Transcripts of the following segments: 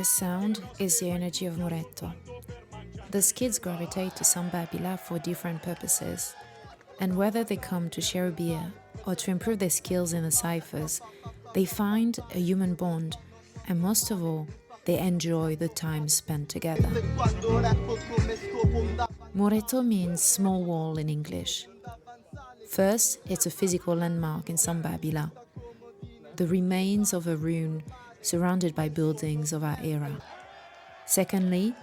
This sound is the energy of Muretto. These kids gravitate to Samba Bila for different purposes, and whether they come to share a beer or to improve their skills in the cyphers, they find a human bond, and most of all, they enjoy the time spent together. Muretto means small wall in English. First, it's a physical landmark in Samba Bila, the remains of a ruin surrounded by buildings of our era. Secondly,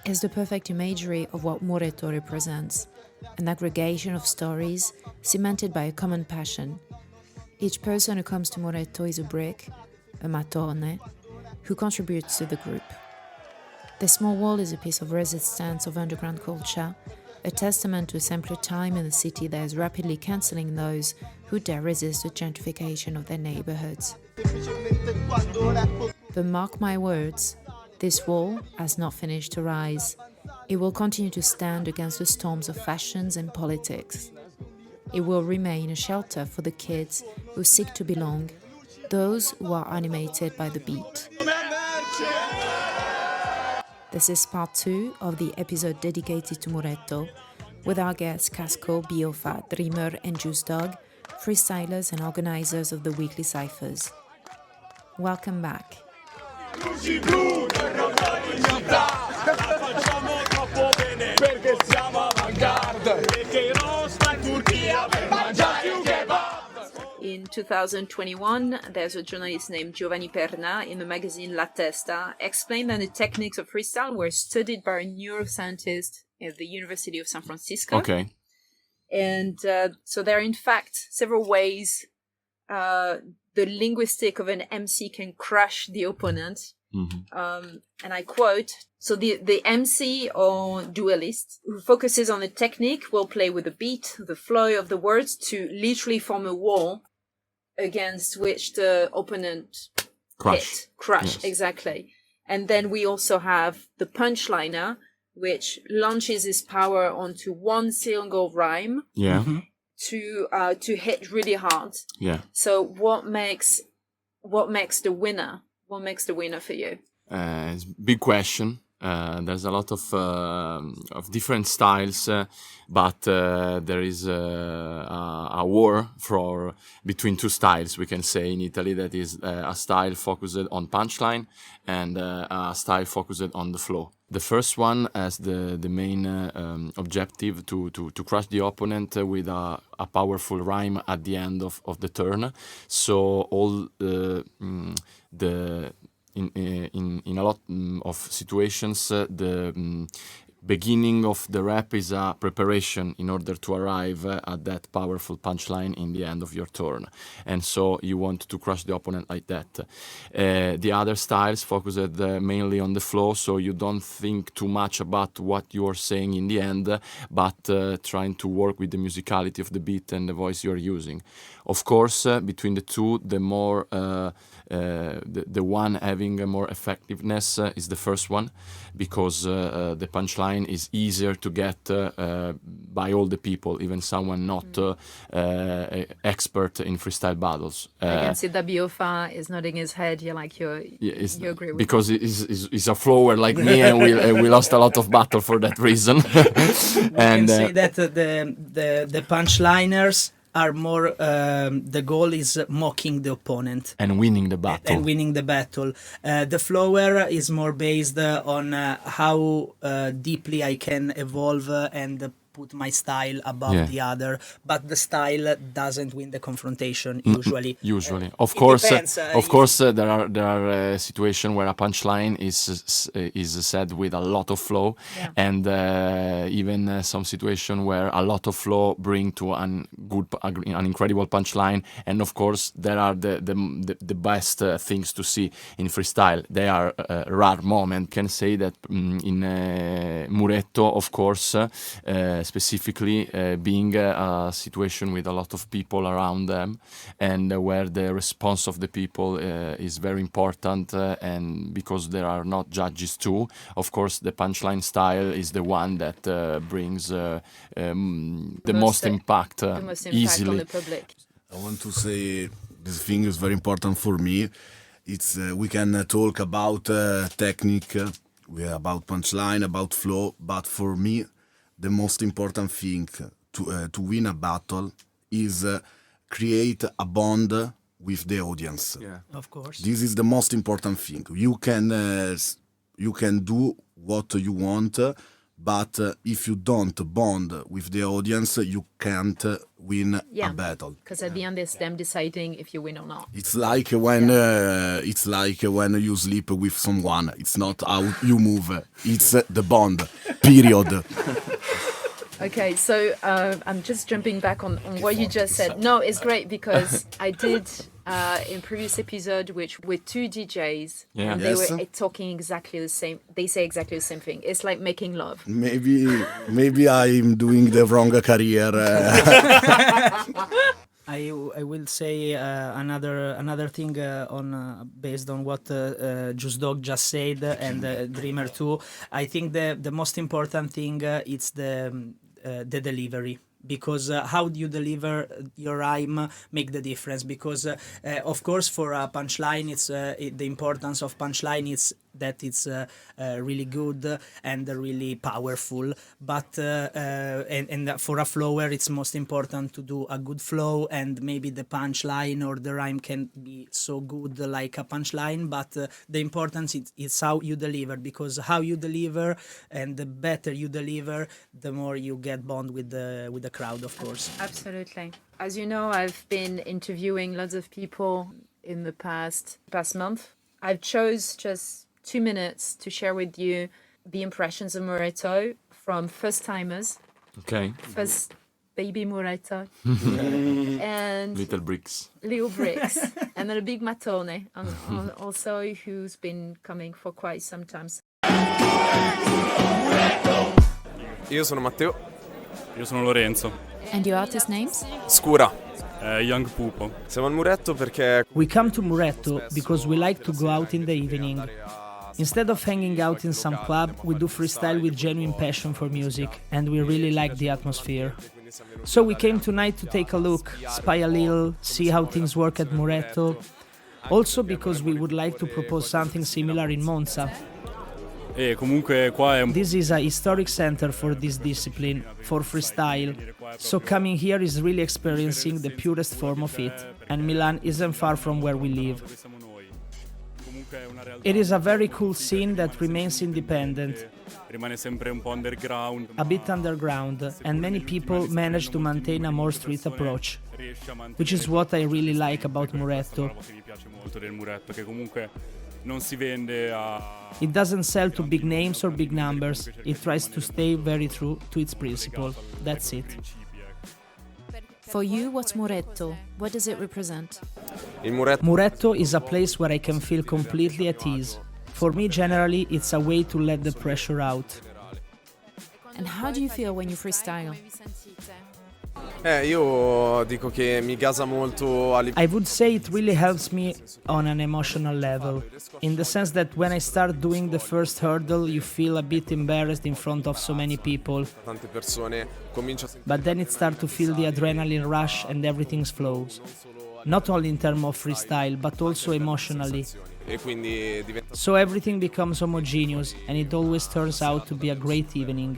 it's the perfect imagery of what Muretto represents, an aggregation of stories cemented by a common passion. Each person who comes to Muretto is a brick, a matone, who contributes to the group. The small wall is a piece of resistance of underground culture, a testament to a simpler time in the city that is rapidly cancelling those who dare resist the gentrification of their neighbourhoods. But mark my words, this wall has not finished to rise. It will continue to stand against the storms of fashions and politics. It will remain a shelter for the kids who seek to belong, those who are animated by the beat. This is part 2 of the episode dedicated to Muretto, with our guests Casco, Bbiofa, Drimer and Giuss Dawg, freestylers and organizers of the weekly cyphers. Welcome back. In 2021, there's a journalist named Giovanni Perna in the magazine La Testa explained that the techniques of freestyle were studied by a neuroscientist at the University of San Francisco. Okay. And so there are, in fact, several ways the linguistic of an MC can crush the opponent. Mm-hmm. And I quote, so the MC or duelist who focuses on the technique will play with the beat, the flow of the words to literally form a wall against which the opponent Crush. Yes. Exactly. And then we also have the punchliner, which launches his power onto one single rhyme. Yeah. Mm-hmm. To hit really hard. Yeah. So what makes the winner? What makes the winner for you? It's a big question. There's a lot of different styles, but there is a war between two styles, we can say, in Italy, that is a style focused on punchline and a style focused on the flow. The first one has the main objective to crush the opponent with a powerful rhyme at the end of the turn. So all in a lot of situations, the beginning of the rap is a preparation in order to arrive at that powerful punchline in the end of your turn. And so you want to crush the opponent like that. The other styles focus mainly on the flow, so you don't think too much about what you're saying in the end, but trying to work with the musicality of the beat and the voice you're using. Of course, between the two, the more the one having more effectiveness is the first one, because the punchline is easier to get by all the people, even someone not expert in freestyle battles. I can see that Bbiofa is nodding his head. You agree with because he's a flower like me, and we lost a lot of battle for that reason. And can say that the punchliners are more, the goal is mocking the opponent and winning the battle. The flower is more based on how deeply I can evolve and put my style above the other, but the style doesn't win the confrontation usually. Of course, there are situations where a punchline is said with a lot of flow, and even some situation where a lot of flow bring to an incredible punchline. And of course, there are the best things to see in freestyle. They are rare moment. Can say that in Muretto, of course. Specifically being a situation with a lot of people around them, and where the response of the people is very important, and because there are not judges too, of course the punchline style is the one that brings the most impact easily on the public. I want to say this thing is very important for me. It's we can talk about technique, about punchline, about flow, but for me, the most important thing to win a battle is create a bond with the audience. Yeah. Of course. This is the most important thing. You can do what you want, but if you don't bond with the audience, you can't win a battle. Because at the end, it's them deciding if you win or not. It's like when you sleep with someone. It's not how you move. It's the bond. Period. Okay, so I'm just jumping back on what you just said. No, it's great because I did in previous episode with two DJs, and they were talking exactly the same. They say exactly the same thing. It's like making love. Maybe I'm doing the wrong career. I will say another thing based on what Giuss Dawg just said and Drimer too. I think the most important thing is the delivery. Because how you deliver your rhyme make the difference. Because of course for a punchline, it's the importance of punchline is that it's really good and really powerful. But and for a flower, it's most important to do a good flow, and maybe the punchline or the rhyme can be so good like a punchline. But the importance is how you deliver, because how you deliver and the better you deliver, the more you get bond with the crowd, of course. Absolutely. As you know, I've been interviewing lots of people in the past month. I've chose just 2 minutes to share with you the impressions of Muretto from first timers. Okay. First baby Muretto. And Little bricks. And then a big Matone also, who's been coming for quite some time. Io sono Matteo. Io sono Lorenzo. And your artist names? Scura. Young Pupo. Siamo al Muretto perché We come to Muretto because we like to go out in the evening. Instead of hanging out in some club, we do freestyle with genuine passion for music, and we really like the atmosphere. So we came tonight to take a look, spy a little, see how things work at Muretto. Also because we would like to propose something similar in Monza. E comunque qua è This is a historic center for this discipline, for freestyle. So coming here is really experiencing the purest form of it, and Milan isn't far from where we live. It is a very cool scene that remains independent, rimane sempre un po' underground, a bit underground, and many people manage to maintain a more street approach, which is what I really like about Muretto. che mi piace molto del Muretto, che comunque non si vende a It doesn't sell to big names or big numbers, it tries to stay very true to its principle. That's it. For you, what's Muretto? What does it represent? il Muretto Muretto is a place where I can feel completely at ease. For me, generally, it's a way to let the pressure out. And how do you feel when you freestyle? io dico che mi gasa molto I would say it really helps me on an emotional level, in the sense that when I start doing the first hurdle, you feel a bit embarrassed in front of so many people, tante persone, comincio a but then it starts to feel the adrenaline rush and everything flows. Not only in terms of freestyle, but also emotionally. e quindi diventa So everything becomes homogeneous, and it always turns out to be a great evening.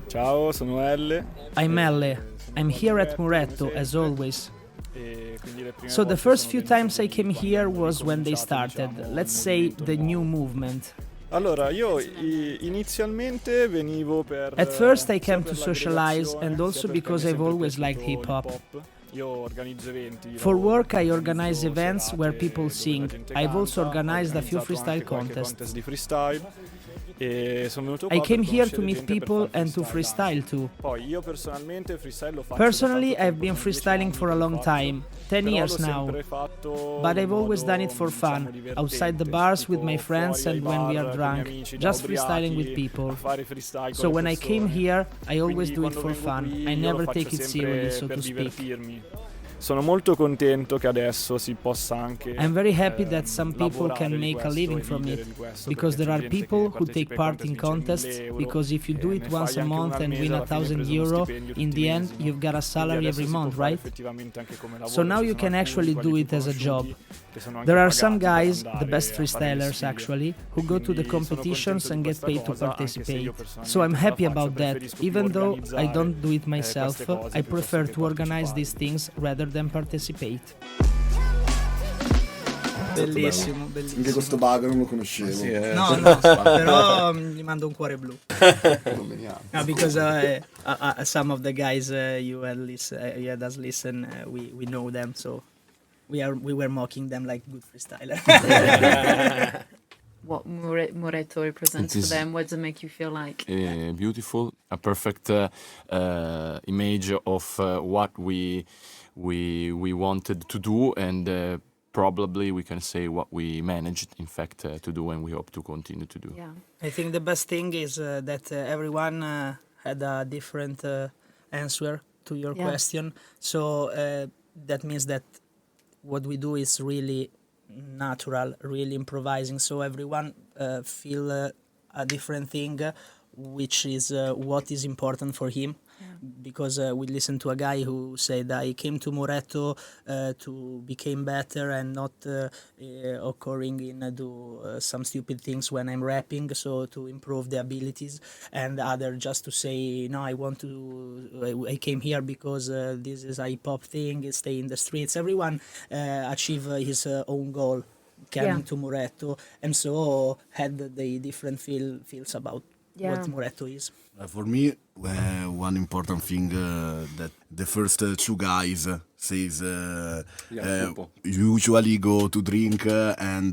Ciao, sono L. I'm Elle. I'm here at Muretto, as always. E quindi le prime So the volte first sono few venuto times I came here was when they started, let's say the new movement. Allora, io inizialmente venivo per At first I sia came per to socialize and l'aggregazione, also sia perché because mi è I've sempre always liked piaciuto hip hop. il pop. Io organizzo eventi. For lavoro work I organizzo organize events where serate people dove sing. la gente I've also canta, organized a few ho organizzato freestyle anche qualche contests. contest di freestyle. E sono venuto I qua came per here to conoscere meet gente per people fare and to freestyle too. Poi io personalmente freestyle lo faccio Personally, da tanto I've been tempo, sono 10 freestyling anni for a che lo long faccio, time, 10 però years l'ho now. sempre fatto But in I've always modo, done it for fun, diciamo, outside the divertente, bars with tipo my friends fuori and ai when we bar are con gli drunk, amici, just da freestyling with ubriachi, people. a fare freestyle con So le when I came persone. here, I always Quindi do it quando for vengo fun. qui, I io lo never faccio take it sempre seriously, so per to speak. divertirmi. sono molto contento che adesso si possa anche I'm very happy that some people can make a living from it, because there are people who take part in contests, because if you do it once a month and win €1,000, in the end you've got a salary every month, right? So now you can actually do it as a job. There are some guys, the best freestylers actually, who go to the competitions and get paid to participate. So I'm happy about that. Even though I don't do it myself, I prefer to organize these things rather than participate. Bellissimo, bellissimo. Anche questo bug non lo conoscevo. Sì, No, però gli mando un cuore blu. No, because some of the guys you had us listen, we know them, so we were mocking them like good freestyler. What Muretto represents It for is- them? What does it make you feel like? Beautiful, a perfect image of what we wanted to do, and probably we can say what we managed, in fact, to do, and we hope to continue to do. Yeah. I think the best thing is that everyone had a different answer to your Yeah. question. So that means that what we do is really natural, really improvising. So everyone feel a different thing, which is what is important for him. Because we listened to a guy who said, I came to Muretto to become better and not occurring in do some stupid things when I'm rapping, so to improve the abilities, and other just to say, no, I came here because this is a hip hop thing, stay in the streets. Everyone achieve his own goal coming to Muretto, and so had the different feels about what Muretto is. For me, one important thing that the first two guys says usually go to drink and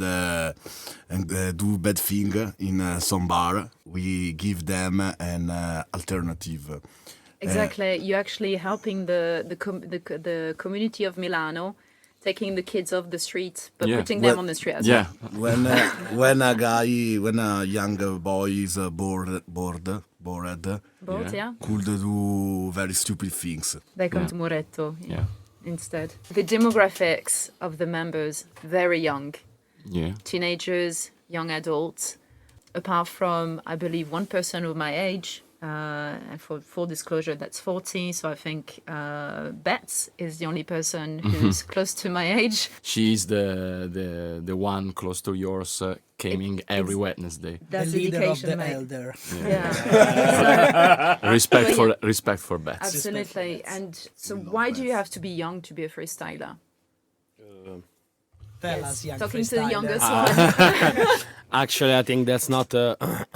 do bad thing in some bar. We give them an alternative. Exactly. You're actually helping the community of Milano, taking the kids off the street, but putting them on the street as well. When a young boy is bored, could do very stupid things. They come to Muretto instead. The demographics of the members, very young. Yeah. Teenagers, young adults. Apart from, I believe, one person of my age, and for full disclosure, that's 40. So I think Bets is the only person who's close to my age. She's the one close to yours, coming every Wednesday. That's the leader of dedication, the mate. elder. Yeah. Respect for Bets. Absolutely. And so why do you have to be young to be a freestyler? Tell us, young Talking to the freestyler. youngest one. Actually, I think that's not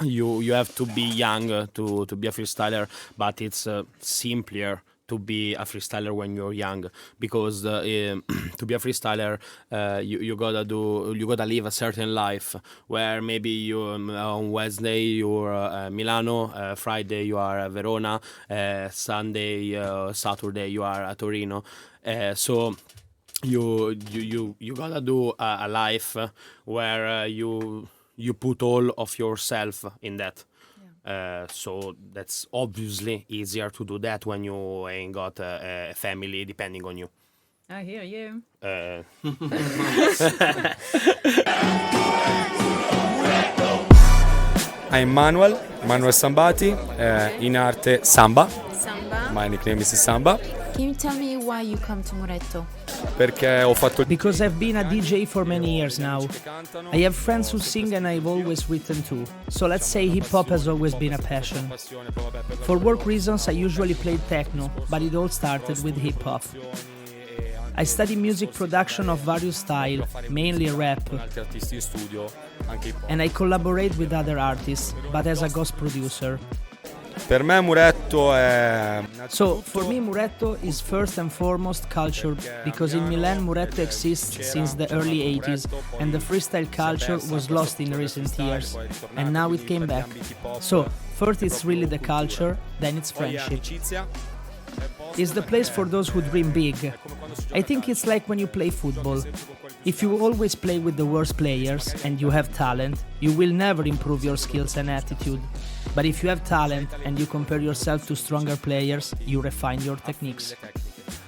you have to be young to be a freestyler, but it's simpler to be a freestyler when you're young, because to be a freestyler you gotta live a certain life where maybe you on Wednesday you're Milano, Friday you are Verona, Sunday Saturday you are at Torino, so you gotta do a life where you put all of yourself in that. So that's obviously easier to do that when you ain't got a family depending on you. I hear you. I'm Manuel Sambati, in arte Samba. Samba. My nickname is Samba. Can you tell me why you come to Muretto? Perché ho fatto Because I've been a DJ for many years now. I have friends who sing and I've always written too. So let's say hip-hop has always been a passion. For work reasons I usually played techno, but it all started with hip-hop. I study music production of various styles, mainly rap, altri artisti in studio, anche hip hop. and I collaborate with other artists, but as a ghost producer. Per me Muretto è So, for me Muretto is first and foremost culture, because in Milan Muretto exists since the early 80s and the freestyle culture was lost in recent years, and now it came back. So, first it's really the culture, then it's friendship. It's the place for those who dream big. I think it's like when you play football. If you always play with the worst players and you have talent, you will never improve your skills and attitude. But if you have talent and you compare yourself to stronger players, you refine your techniques.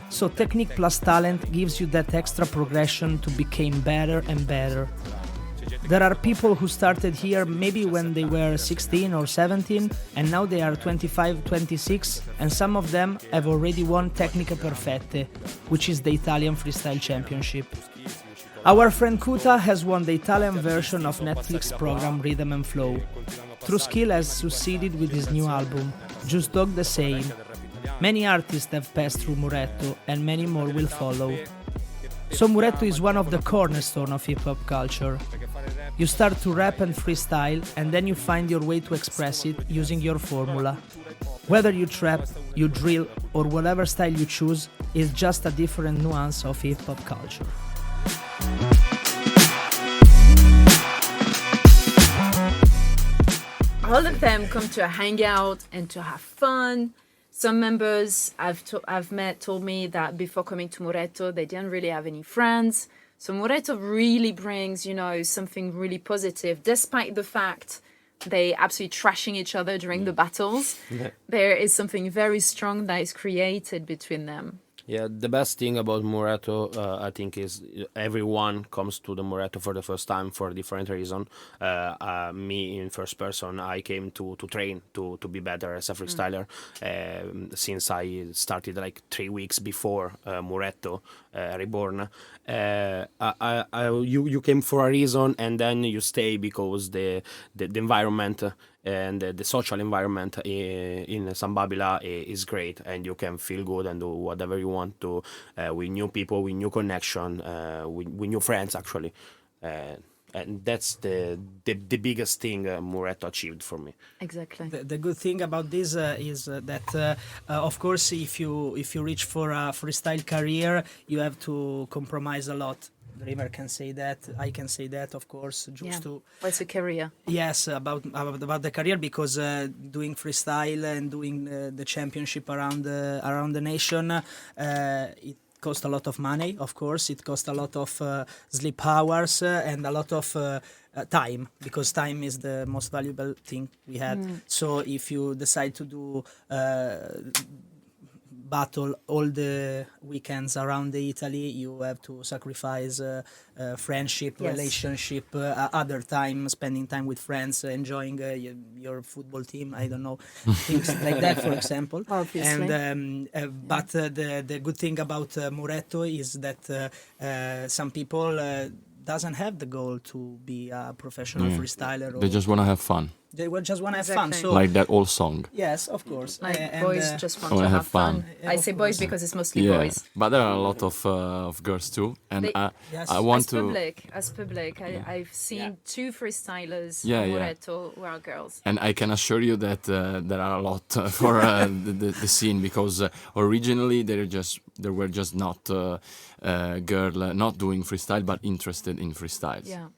So technique plus talent gives you that extra progression to become better and better. There are people who started here maybe when they were 16 or 17 and now they are 25, 26, and some of them have already won Tecniche Perfette, which is the Italian freestyle championship. Our friend Kuta has won the Italian version of Netflix program Rhythm and Flow. True Skill has succeeded with his new album, Just Dawg the same. Many artists have passed through Muretto and many more will follow. So Muretto is one of the cornerstones of hip-hop culture. You start to rap and freestyle and then you find your way to express it using your formula. Whether you trap, you drill, or whatever style you choose is just a different nuance of hip-hop culture. All of them come to a hangout and to have fun. Some members I've met told me that before coming to Muretto, they didn't really have any friends. So Muretto really brings, something really positive, despite the fact they absolutely trashing each other during the battles. Yeah. There is something very strong that is created between them. Yeah, the best thing about Muretto, I think, is everyone comes to the Muretto for the first time for a different reason. Me, in first person, I came to train to be better as a freestyler since I started like 3 weeks before Muretto Reborn. You came for a reason and then you stay because the environment and the social environment in San Babila is great, and you can feel good and do whatever you want to with new people, with new connection, with new friends actually, and that's the biggest thing Muretto achieved for me. Exactly. The good thing about this is that of course if you reach for a freestyle career, you have to compromise a lot. Drimer can say that, I can say that, of course, just to... What's a career? Yes, about the career, because doing freestyle and doing the championship around the nation, it costs a lot of money, of course. It costs a lot of sleep hours and a lot of time, because time is the most valuable thing we had. So if you decide to do battle all the weekends around Italy, you have to sacrifice friendship, relationship, other time, spending time with friends, enjoying your football team, I don't know, things like that, for example. Obviously. And but the good thing about Muretto is that some people doesn't have the goal to be a professional freestyler. They just want to have fun. They just want to have fun. So like that old song. yes, of course. Like boys just want to have fun. I say boys because it's mostly boys. But there are a lot of girls too, and Yes. I want to. As public, I've seen 2 freestylers Yeah, in yeah. Muretto who are girls. And I can assure you that there are a lot for the scene, because originally there were just not girl not doing freestyle but interested in freestyles. Yeah.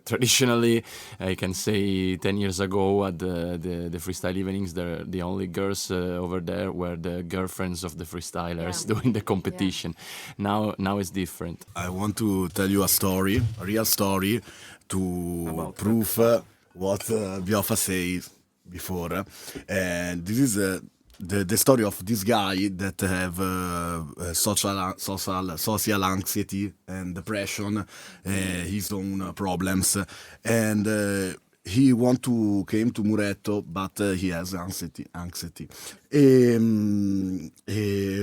Traditionally, I can say 10 years ago at the freestyle evenings, the only girls over there were the girlfriends of the freestylers doing the competition. Now it's different. I want to tell you a real story, to prove what Bbiofa said before. And this is the story of this guy that have social anxiety and depression, his own problems, and he want to came to Muretto, but he has anxiety.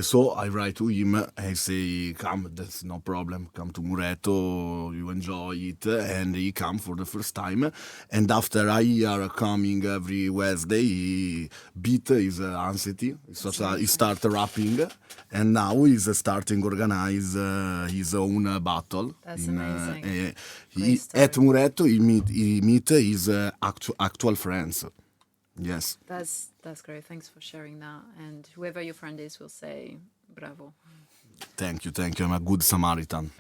So I write to him, I say, come, that's no problem, come to Muretto, you enjoy it, and he come for the first time, and after a year coming every Wednesday, he beat his anxiety, he start rapping, and now he's starting organize his own battle. That's amazing. At Muretto, he meet his actual friends. Yes. That's great. Thanks for sharing that. And whoever your friend is will say bravo. Thank you. I'm a good Samaritan.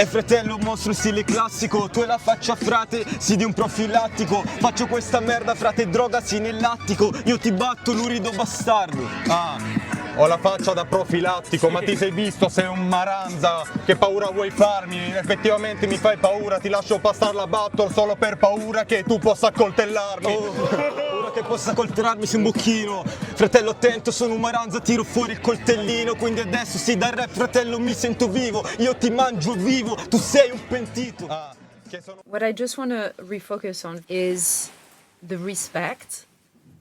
Fratello, un mostro stile classico, tu e la faccia frate, sì di un profilattico. Faccio questa merda frate, drogasi nel lattico, io ti batto lurido bastardo. ho la faccia da profilattico, ma ti sei visto, sei un maranza, che paura vuoi farmi? Effettivamente mi fai paura, ti lascio passare la battle solo per paura che tu possa accoltellarmi. Paura che possa accoltellarmi su un bocchino, fratello attento, sono un maranza, tiro fuori il coltellino, quindi adesso sì, dal rap fratello mi sento vivo, io ti mangio vivo, tu sei un pentito. What I just want to refocus on is the respect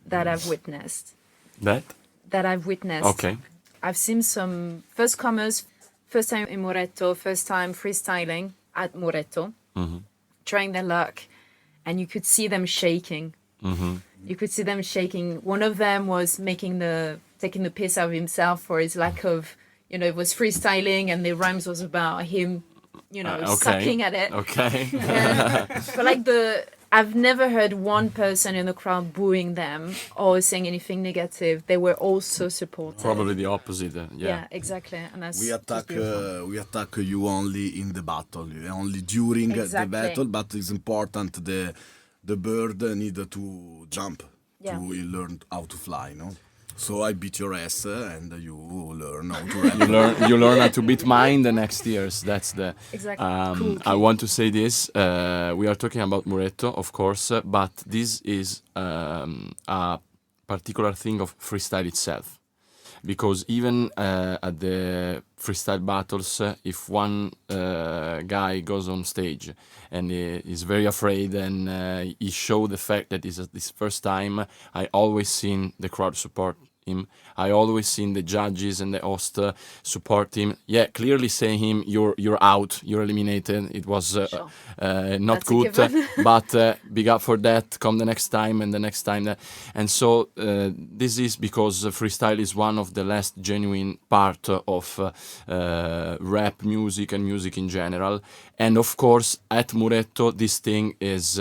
that I've witnessed. That I've witnessed. Okay. I've seen some first comers, first time in Muretto, first time freestyling at Muretto, trying their luck, and you could see them shaking. You could see them shaking. One of them was taking the piss out of himself for his lack of, it was freestyling and the rhymes was about him, sucking at it. Okay. But I've never heard one person in the crowd booing them or saying anything negative. They were all so supportive. Probably the opposite. Yeah, exactly. And that's we attack you only in the battle, only during the battle. But it's important the bird need to jump to learn how to fly. No. So I beat your ass, and you learn how to rap. you learn how to beat mine the next years. That's the. Exactly. Cool. I want to say this. We are talking about Muretto, of course, but this is a particular thing of freestyle itself, because even at the freestyle battles, if one guy goes on stage and is very afraid and he show the fact that it's his first time, I always seen the crowd support him. I always seen the judges and the host support him. Yeah, clearly saying him, you're out, you're eliminated. It was not good, but big up for that. Come the next time and the next time. And so this is because freestyle is one of the last genuine part of rap music and music in general. And of course, at Muretto, this thing is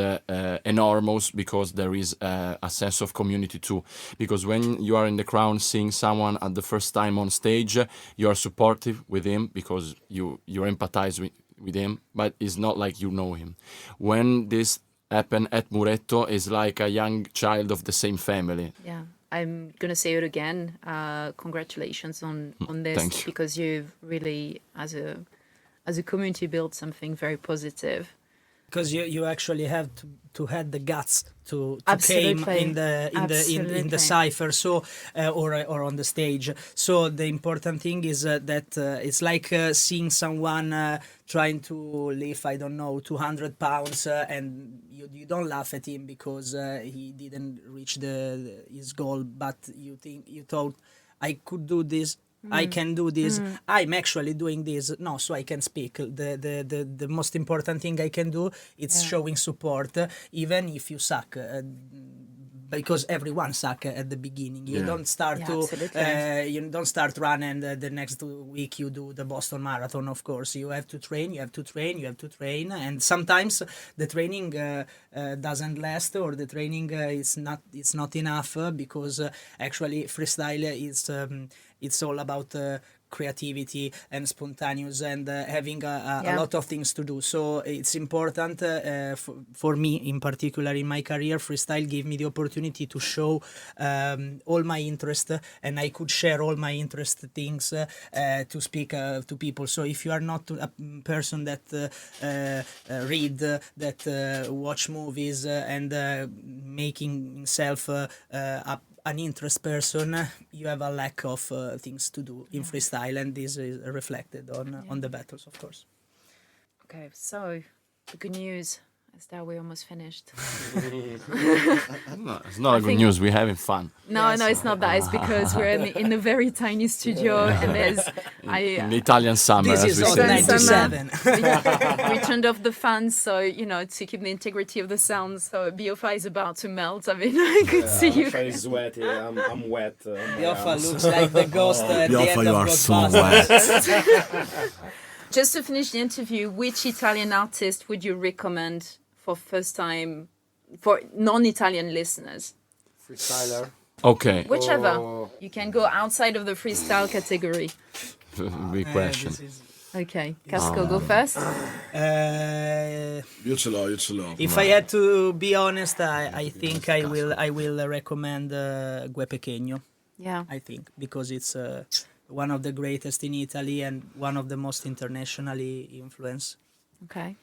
enormous because there is a sense of community too. Because when you are in the crowd seeing someone at the first time on stage, you are supportive with him because you empathize with him, but it's not like you know him. When this happen at Muretto, is like a young child of the same family. Yeah. I'm gonna say it again. Congratulations on this, because you've really, as a community, built something very positive. Because you actually have to have the guts to came in the cipher, so or on the stage. So the important thing is that it's like seeing someone trying to lift, I don't know, 200 pounds, and you don't laugh at him because he didn't reach his goal, but you thought, I could do this. I can do this. I'm actually doing this. No, so I can speak. The most important thing I can do is showing support, even if you suck. Because everyone suck at the beginning. You don't start you don't start running the next week you do the Boston Marathon. Of course, you have to train. And sometimes the training doesn't last, or the training is not enough, because actually freestyle is it's all about creativity and spontaneous and having a lot of things to do. So it's important for me in particular in my career. Freestyle gave me the opportunity to show all my interest, and I could share all my interest things to speak to people. So if you are not a person that read, that watch movies and making himself an interest person, you have a lack of things to do in freestyle, and this is reflected on the battles, of course. Okay, so the good news is that we're almost finished. No, it's not good news. We're having fun. No, it's not that. It's because we're in a very tiny studio, and there's in the Italian summer. This is 97. We turned off the fans, so to keep the integrity of the sound. So Bbiofa is about to melt. I mean, I could see you. I'm very sweaty. I'm wet. Bbiofa looks like the ghost at the end you of are so Ghostbusters. Just to finish the interview, which Italian artist would you recommend for first time, for non-Italian listeners? Freestyler. Okay. Whichever. You can go outside of the freestyle category. Big question. Okay, Casco, go first. Io ce l'ho. If I had to be honest, I think I will recommend Gue Pequeño. Yeah. I think, because it's one of the greatest in Italy and one of the most internationally influenced. Okay.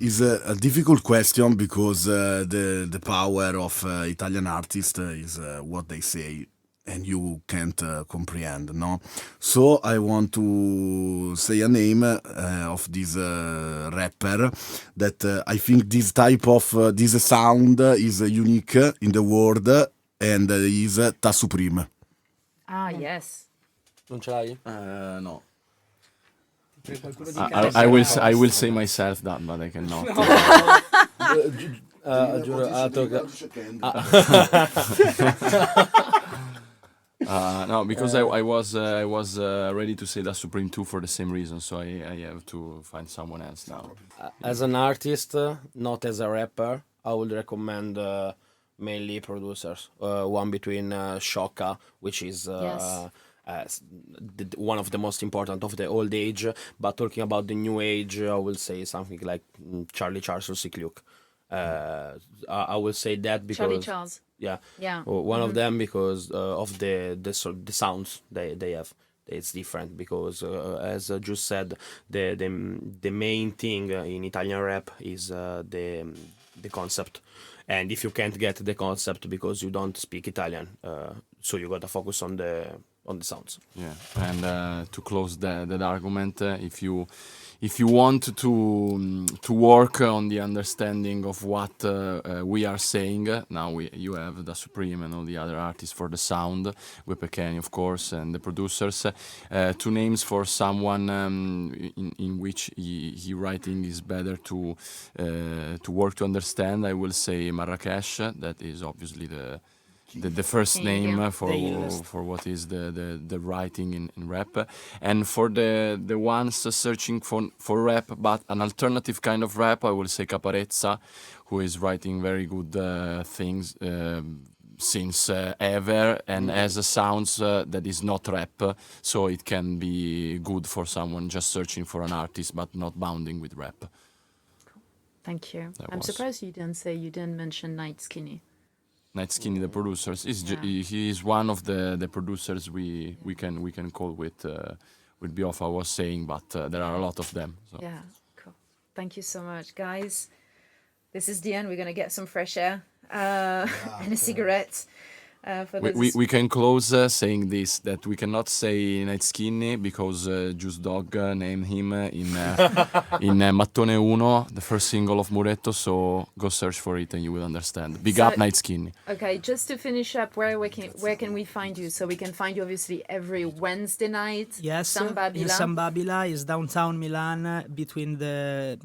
Is a difficult question because the power of Italian artists is what they say and you can't comprehend, no? So I want to say a name of this rapper that I think this type of this sound is unique in the world and is Ta Supreme. Ah, yes. Non ce l'hai? No. I will say myself that, but I cannot. No, because I was ready to say that Supreme 2 for the same reason, so I have to find someone else now. As an artist, not as a rapper, I would recommend mainly producers. One between Shocka, which is one of the most important of the old age, but talking about the new age, I will say something like Charlie Charles or Sick Luke. I will say that because Charlie Charles. Yeah, Yeah. one of them because of the sounds they have. It's different because, as Giuss said, the main thing in Italian rap is the concept, and if you can't get the concept because you don't speak Italian, so you gotta focus on the sounds. Yeah, and to close that argument, if you want to work on the understanding of what we are saying, now you have the Supreme and all the other artists for the sound, Equipe, of course, and the producers. Two names for someone in which he writing is better to work to understand. I will say Marrakesh. That is obviously the first name for what is the writing in rap, and for the ones searching for rap but an alternative kind of rap, I will say Caparezza, who is writing very good things since ever, and has a sounds that is not rap, so it can be good for someone just searching for an artist but not bounding with rap. Thank you. I'm surprised you didn't mention Night Skinny. Night Skinny, the producers, he is one of the producers we can call with Bbiofa, I was saying, but there are a lot of them. So. Yeah, cool. Thank you so much, guys. This is the end. We're gonna get some fresh air and a cigarette. For this. We can close saying this, that we cannot say Night Skinny because Giuss Dawg named him in Mattone Uno, the first single of Muretto, so go search for it and you will understand. Big up Night Skinny. Okay, just to finish up, where can we find you? So we can find you obviously every Wednesday night. Yes, Samba in Samba Bila is downtown Milan, between the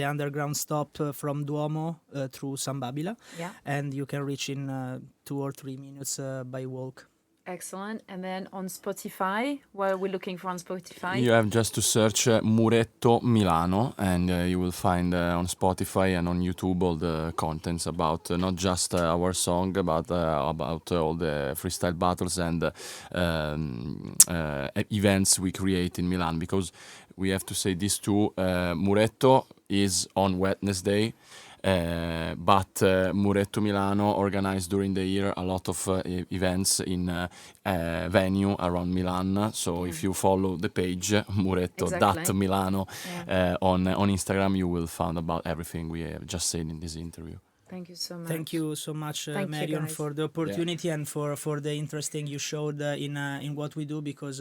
underground stop from Duomo through Samba Bila. Yeah. And you can reach in 2 or 3 minutes by walk. Excellent. And then on Spotify, what are we looking for on Spotify? You have just to search Muretto Milano, and you will find on Spotify and on YouTube all the contents about not just our song, but about all the freestyle battles and events we create in Milan. Because we have to say this too, Muretto is on Wednesday. But Muretto Milano organized during the year a lot of events in venue around Milan. So if you follow the page Muretto.Milano on Instagram, you will find about everything we have just said in this interview. Thank you so much. Thank you so much, Marion, for the opportunity and for the interesting you showed in what we do, because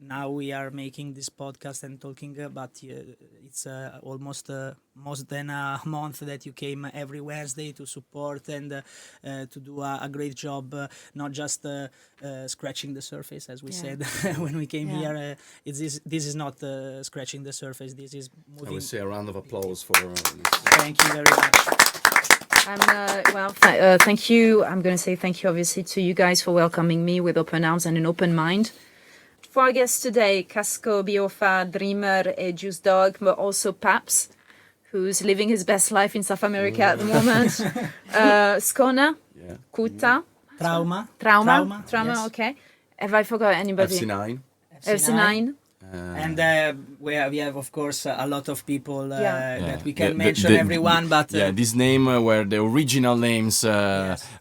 now we are making this podcast and talking, but it's almost more than a month that you came every Wednesday to support and to do a great job, not just scratching the surface, as we said when we came here. This is not scratching the surface, this is moving. I would say a round of applause for Thank you very much. Thank you. I'm going to say thank you, obviously, to you guys for welcoming me with open arms and an open mind. For our guests today, Casco, Bbiofa, Drimer, and Giuss Dawg, but also Paps, who's living his best life in South America at the moment. Scona, Kuta, Trauma, Trauma, yes. okay. Have I forgot anybody? FC9. FC9. And we have of course a lot of people that we can The- mention the- everyone, but this name were the original names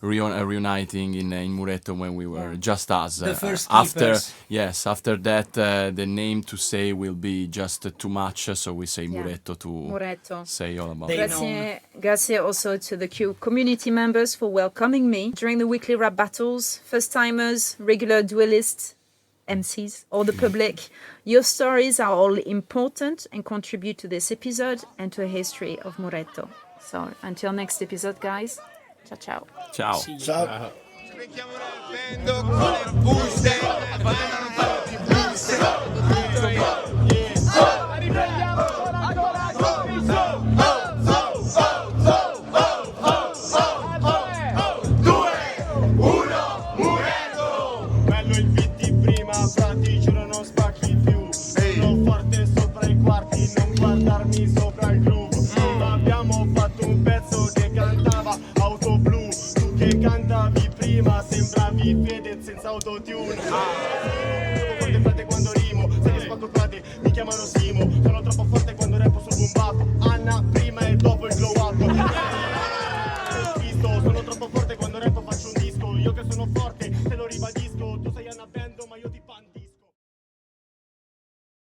reuniting in Muretto when we were just us. The first after keepers. after that the name to say will be just too much, so we say Muretto to Muretto. say all about They it. know. Grazie also to the community members for welcoming me during the weekly rap battles, first timers, regular duelists, MCs, or the public. Your stories are all important and contribute to this episode and to the history of Muretto. So until next episode, guys. Ciao ciao. Ciao. Ciao. Bello il beat di prima, frati, giuro non spacchi più. Sono forte sopra i quarti, non guardarmi sopra il groove. Abbiamo fatto un pezzo che cantava auto blu. Tu che cantavi prima, sembravi Fedez senza autotune. Sono forte frate quando rimo, se mi spacco frate mi chiamano Simo. Sono troppo forte quando rappo sul boom bap. Anna prima e dopo il glow up. Sono troppo forte quando rappo faccio un disco. Io che sono forte